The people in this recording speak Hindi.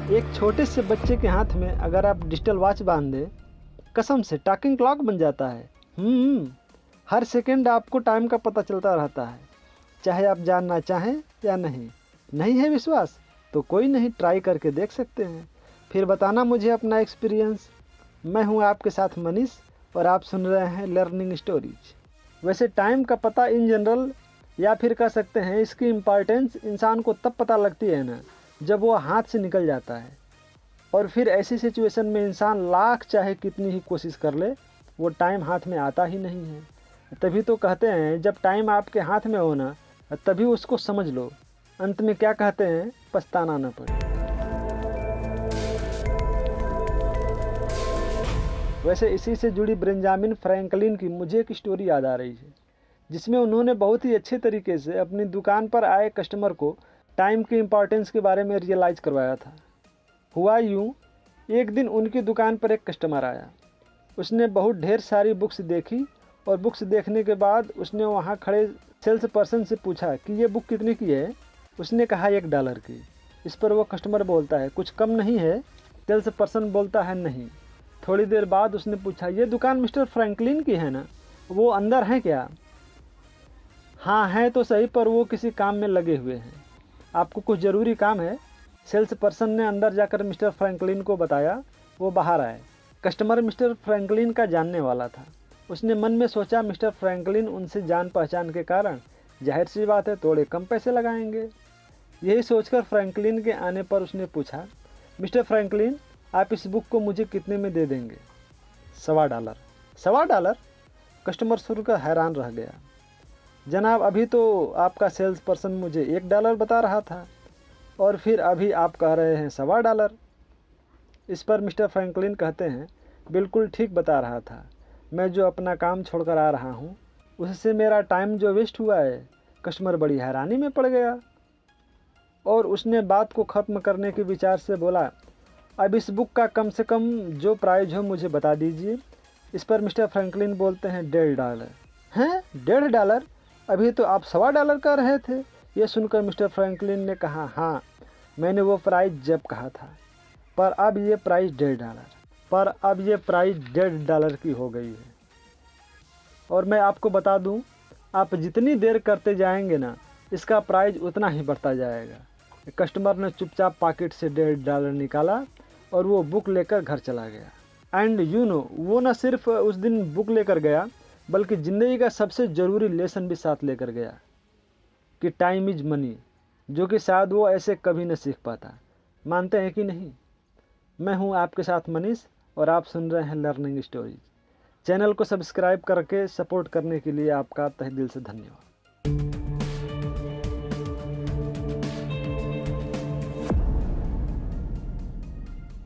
एक छोटे से बच्चे के हाथ में अगर आप डिजिटल वॉच बांध दें, कसम से टॉकिंग क्लॉक बन जाता है। हर सेकंड आपको टाइम का पता चलता रहता है, चाहे आप जानना चाहें या नहीं। नहीं है विश्वास तो कोई नहीं, ट्राई करके देख सकते हैं, फिर बताना मुझे अपना एक्सपीरियंस। मैं हूं आपके साथ मनीष और आप सुन रहे हैं लर्निंग स्टोरीज। वैसे टाइम का पता इन जनरल, या फिर कह सकते हैं इसकी इम्पॉर्टेंस इंसान को तब पता लगती है ना, जब वो हाथ से निकल जाता है। और फिर ऐसी सिचुएशन में इंसान लाख चाहे कितनी ही कोशिश कर ले, वो टाइम हाथ में आता ही नहीं है। तभी तो कहते हैं जब टाइम आपके हाथ में हो ना, तभी उसको समझ लो। अंत में क्या कहते हैं, पछताना न पड़े। वैसे इसी से जुड़ी बेंजामिन फ्रैंकलिन की मुझे एक स्टोरी याद आ रही है, जिसमें उन्होंने बहुत ही अच्छे तरीके से अपनी दुकान पर आए कस्टमर को टाइम की इम्पोर्टेंस के बारे में रियलाइज़ करवाया था। हुआ यूँ, एक दिन उनकी दुकान पर एक कस्टमर आया। उसने बहुत ढेर सारी बुक्स देखी और बुक्स देखने के बाद उसने वहाँ खड़े सेल्स पर्सन से पूछा कि ये बुक कितने की है। उसने कहा $1 की। इस पर वो कस्टमर बोलता है कुछ कम नहीं है। सेल्स पर्सन बोलता है नहीं। थोड़ी देर बाद उसने पूछा ये दुकान मिस्टर फ्रैंकलिन की है ना, वो अंदर हैं क्या? हाँ हैं तो सही, पर वो किसी काम में लगे हुए हैं। आपको कुछ ज़रूरी काम है? सेल्स पर्सन ने अंदर जाकर मिस्टर फ्रैंकलिन को बताया। वो बाहर आए। कस्टमर मिस्टर फ्रैंकलिन का जानने वाला था। उसने मन में सोचा मिस्टर फ्रैंकलिन उनसे जान पहचान के कारण जाहिर सी बात है थोड़े कम पैसे लगाएंगे। यही सोचकर फ्रैंकलिन के आने पर उसने पूछा, मिस्टर फ्रैंकलिन आप इस बुक को मुझे कितने में दे देंगे? $1.25। $1.25? कस्टमर सुनकर हैरान रह गया। जनाब अभी तो आपका सेल्स पर्सन मुझे $1 बता रहा था और फिर अभी आप कह रहे हैं $1.25। इस पर मिस्टर फ्रैंकलिन कहते हैं बिल्कुल ठीक बता रहा था। मैं जो अपना काम छोड़कर आ रहा हूँ उससे मेरा टाइम जो वेस्ट हुआ है। कस्टमर बड़ी हैरानी में पड़ गया और उसने बात को ख़त्म करने के विचार से बोला, अब इस बुक का कम से कम जो प्राइस हो मुझे बता दीजिए। इस पर मिस्टर फ्रैंकलिन बोलते हैं $1.5। हैं $1.5? अभी तो आप $1.25 कह रहे थे। ये सुनकर मिस्टर फ्रैंकलिन ने कहा, हाँ मैंने वो प्राइस जब कहा था, पर अब ये प्राइस $1.5 की हो गई है। और मैं आपको बता दूं, आप जितनी देर करते जाएंगे ना, इसका प्राइस उतना ही बढ़ता जाएगा। कस्टमर ने चुपचाप पॉकेट से $1.5 निकाला और वो बुक लेकर घर चला गया। एंड यू नो, वो न सिर्फ उस दिन बुक लेकर गया, बल्कि ज़िंदगी का सबसे ज़रूरी लेसन भी साथ लेकर गया कि टाइम इज़ मनी, जो कि शायद वो ऐसे कभी न सीख पाता। मानते हैं कि नहीं? मैं हूं आपके साथ मनीष और आप सुन रहे हैं लर्निंग स्टोरीज। चैनल को सब्सक्राइब करके सपोर्ट करने के लिए आपका तहे दिल से धन्यवाद।